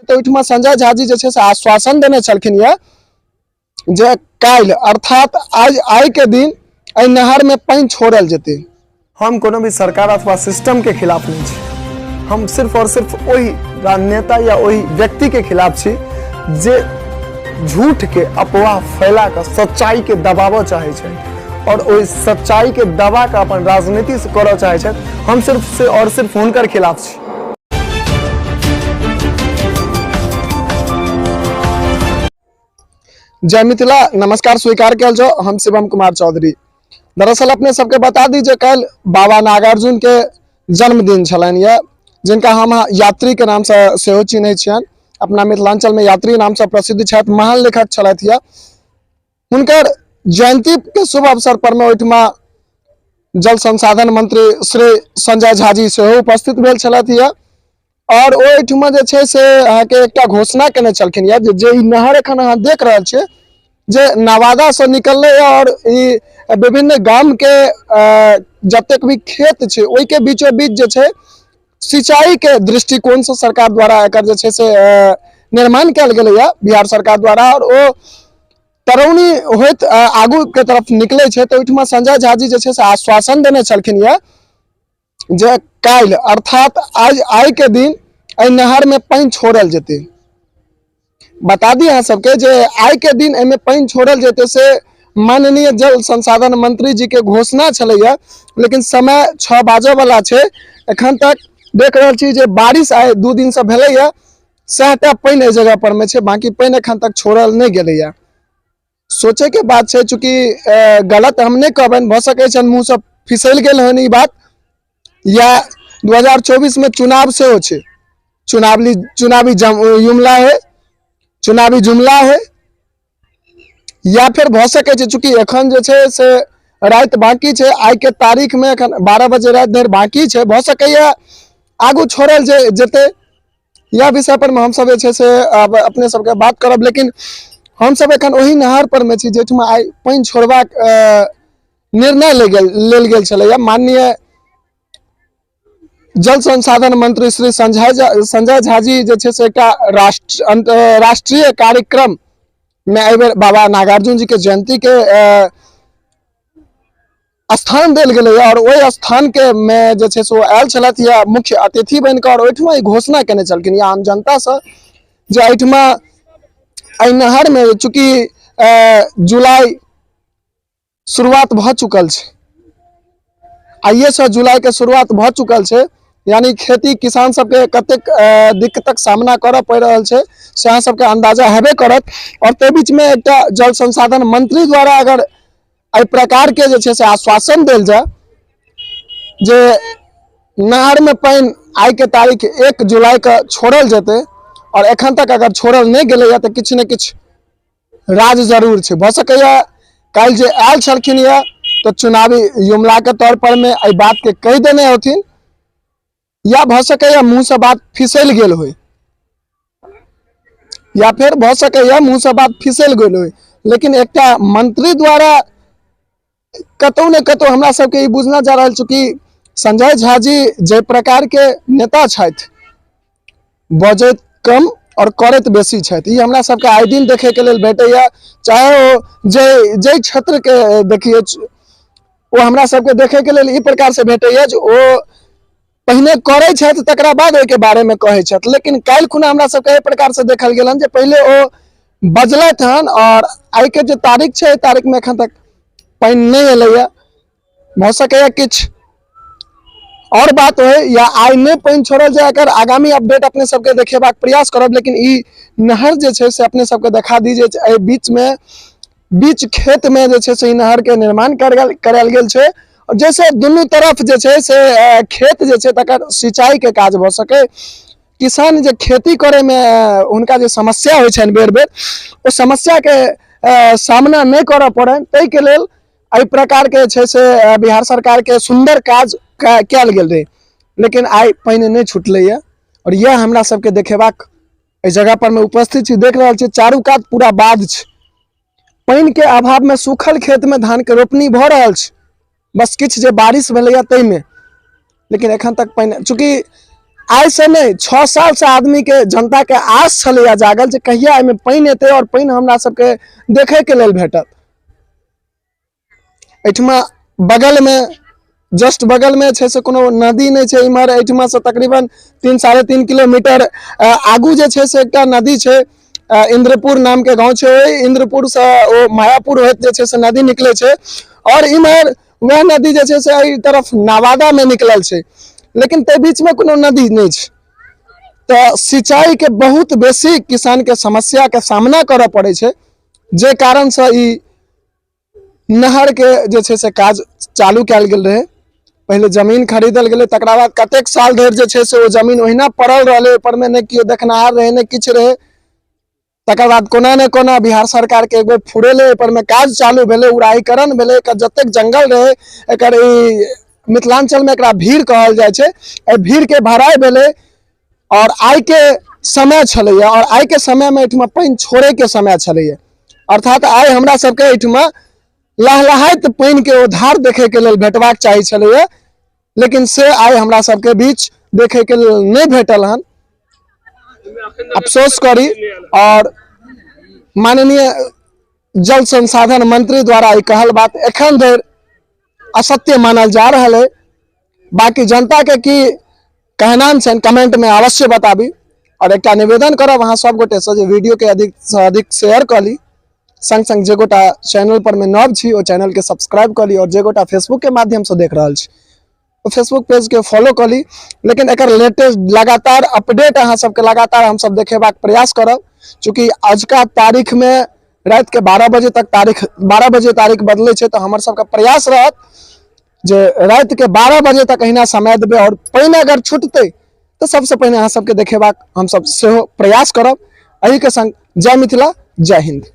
तो ओहिठमा संजय झा जी जे छै से आश्वासन देने छलखिन ये जे काल्हि अर्थात आइ के दिन एहि नहर में पानि छोड़ल जेतै। हम कोनो भी सरकार अथवा सिस्टम के खिलाफ नहीं छी, हम सिर्फ और सिर्फ वही राजनेता या वही व्यक्ति के खिलाफ छी जे झूठ के अफवाह फैला कर सच्चाई के दबाव चाहे छे और वही सच्चाई के दबा के अपन राजनीति से करऽ चाहे छे। हम सिर्फ से और सिर्फ हुनकर खिलाफ छी। जय मिथिला, नमस्कार स्वीकार कल जाओ। हम शिवम कुमार चौधरी। दरअसल अपने सबके बता दीजिए कल बाबा नागार्जुन के जन्मदिन छलनि ये, जिनका हम यात्री के नाम से सेहो चिन्है छियनि। अपना मिथिलांचल में यात्री नाम से प्रसिद्ध छथि, महान लेखक छलथि ये। हुनकर जयंती के शुभ अवसर पर में ओहिठमा जल संसाधन मंत्री श्री संजय झा जी सेहो उपस्थित भेल छलथि ये और ओहिठमा जे छै से अहाँके एकटा घोषणा केने छलखिन ये जे ई नहर एखन अहाँ देख रहल छियै जे नवादा से निकलले और ई विभिन्न गाम के जतेक भी खेत छै ओहि के बीचों बीच जे छै सिंचाई के दृष्टिकोण से सरकार द्वारा एकर जे छै से निर्माण कयल गेलै है बिहार सरकार द्वारा। और ओ तरौनी होइत आगू के तरफ निकले छै तो ओहिठमा संजय झा जी जे छै से आश्वासन देने छलखिन ये जे काल्हि अर्थात आइ के दिन एहि नहर में पानि छोड़ल जेतै। बता दी अहाँ सबके जे आइ के दिन एहिमे पानि छोड़ल जेतै से माननीय जल संसाधन मंत्री जी के घोषणा छलैया, लेकिन समय 6 बाजै वाला छै। एखन तक देख रहल छी जे बारिश आइ 2 दिन से भेलैया, सहटा पानि एहि जगह पर में छै, बाकी पानि एखन तक छोड़ल नहीं गेलैया। सोचे के बात छै, चूंकि गलत हम नहीं कहबनि, भ सकै छै मुंह से फिसल गेल हन ई बात, या 2024 में चुनाव से हो छै, चुनावी जुमला है, या फिर भ सकै छै चूंकि एखन जे छै से रात बाकी छै, आई के तारीख में एखन 12 बजे रात धरि बाकी छै, भ सकैया आगू छोड़ल जेतै। यह विषय पर हम सब जे छै से अब अपने सबके बात करब, लेकिन हम सब एखन ओही नहर पर में छी जेठमा आई पानि छोड़बाक निर्णय लेल गेल छलैया। माननीय जल संसाधन मंत्री श्री संजय झा जी जे छै से एकटा राष्ट्रीय कार्यक्रम में एहि बेर बाबा नागार्जुन जी के जयंती के स्थान देल गेलै और ओहि स्थान के में जे छै से ओ आयल छलथि या मुख्य अतिथि बनिकऽ और ओहिठमा ई घोषणा केने छलखिन या आम जनता से जे एहिठमा एहि नहर में चूंकि जुलाई शुरुआत भ चुकल छै, आइए से जुलाई के शुरुआत भ चुकल छै, यानी खेती किसान सबके कतेक दिक्कतक सामना करऽ पड़ि रहल छै से अहाँ सबके अंदाजा हेबे करत। और ते बीच में एकटा जल संसाधन मंत्री द्वारा अगर एहि प्रकार के जे छै से आश्वासन देल जाय जे नहर में पानि आई के तारीख 1 जुलाई के छोड़ल जेतै और एखन तक अगर छोड़ल नहीं गेलै तो किछु ने किछु राज जरूर छै। भ सकैया काल्हि जे आयल छलखिन ये तो चुनावी जुमला के तौर पर में एहि बात के कहि देने होथिन, या भ सकैया मुंह से बात फिसल गेल होय, या फिर भ सकैया मुंह से बात फिसल गेल होय। लेकिन एकटा मंत्री द्वारा कतौ ने कतौ हमरा सबके ई बुझना जा रहल छै कि संजय झा जी जे प्रकार के नेता छथि, बजैत कम और करैत बेसी छथि, ई हमरा सबके आइ दिन देखे के लेल भेटैया। चाहे ओ जे क्षेत्र के देखिए वो हमरा सबके देखे के लेल ई प्रकार से भेटैया जे ओ पहिने करै छथि तकरा बाद ओहि के बारे में कहै छथि। लेकिन काल्हि खुना हमरा सबके एहि प्रकार से देखल गेलन जे पहिले ओ बजलथि हन और आई के जे तारीख छै तारीख में एखन तक पानि नहीं एलैया। भ सकैया किछु और बात होय या आई नहीं पानि छोड़ल जाय, एकर आगामी अपडेट अपने सबके देखेबाक प्रयास करब। लेकिन ई नहर जे छै से अपने सबके देखा दी जे एहि बीच खेत में जे छै से ई नहर के निर्माण करायल गेल छै, और जैसे दुनू तरफ जे छै से खेत जे छै तकर सिंचाई के काज भ सके, किसान जे खेती करे में उनका जे समस्या होइ छनि बेर बेर ओ समस्या के सामना नहीं करऽ पड़े, ताहि के लेल एहि प्रकार के छै से बिहार सरकार के सुंदर काज कयल गेल रहे। लेकिन आई पानि नहीं छुटले है और यह हमरा सबके देखेबाक एहि जगह पर में उपस्थित छी। देख रहल छी चारू कात पूरा बाध छै, पानि के अभाव में सूखल खेत में धान के रोपनी भ रहल छै, बस किछु जे बारिश भेलैया ताहि में। लेकिन एखन तक पानि, चूंकि आय से नहीं 6 साल से आदमी के जनता के आस छलैया जागल जे कहिया एहिमे पानि एतै और पानि हमरा सबके देखे के लेल भेटत। एहिठमा बगल में जस्ट बगल में छै से कोनो नदी नहीं छै इम्हर, एहिठमा से तकरीबन 3-3.5 किलोमीटर आगू जे छै से एकटा नदी छै, इंद्रपुर नाम के गांव छै। ओहि इंद्रपुर से ओ मायापुर होइत जे छै से नदी निकले छै और इम्हर वह नदी जे छै से एहि तरफ नवादा में निकलल छै, लेकिन ते बीच में कोनो नदी नहीं छै। तो सिंचाई के बहुत बेसी किसान के समस्या के सामना करऽ पड़े छै, जे कारण से ई नहर के जे छै से काज चालू कैल गेल रहे। पहले जमीन खरीदल गेलै, तकरा बाद कतेक साल धरि जे छै से ओ जमीन ओहिना पड़ल रहलै, ऊपर में ने कियो देखनाहार रहे ने किछु रहे। तकर बाद कोना ने कोना बिहार सरकार के एक बेर फुरेले, ऊपर में काज चालू भेलै, उड़ाईकरण भेलै, एकर जतेक जंगल रहे एकर ई मिथिलांचल में एकरा भीड़ कहल जाइ छै, एहि भीड़ के भराई भेलै। और आइ के समय छलैया और आइ के समय में एहिठमा पानि छोड़े के समय छलैया, अर्थात आइ हमरा सबके एहिठमा लहलहाइत पानि के उधार देखे के लेल भेटबाक चाही छलैया, लेकिन से आइ हमरा सबके बीच देखे के लेल नहीं भेटल हन। अफसोस करी और माननीय जल संसाधन मंत्री द्वारा ई कहल बात एखन धरि असत्य मानल जा रहा है। बाकी जनता के की कहनाम छन कमेंट में अवश्य बताबी और एक निवेदन करब अहाँ सब गोटे से जे वीडियो के अधिक से अधिक शेयर कर ली, संग संग जे गोटा चैनल पर में नव छी ओ चैनल के सब्सक्राइब कर ली और जे गोटा फेसबुक के माध्यम से देख रहा छी तो फेसबुक पेज के फॉलो कर ली। लेकिन एक लेटेस्ट लगातार अपडेट अहाँ सबके लगातार हम सब देखेबाक प्रयास करब, चूँकि आज का तारीख में रात के 12 बजे तक तारीख बदले छै, तो हमर सबका प्रयास रहत जे रात के 12 बजे तक अहिना समय देबे और पानि अगर छूटते तो सबसे पहले अहाँ सबके देखेबाक हम सब सेहो प्रयास करब। एही के संग जय मिथिला, जय हिंद।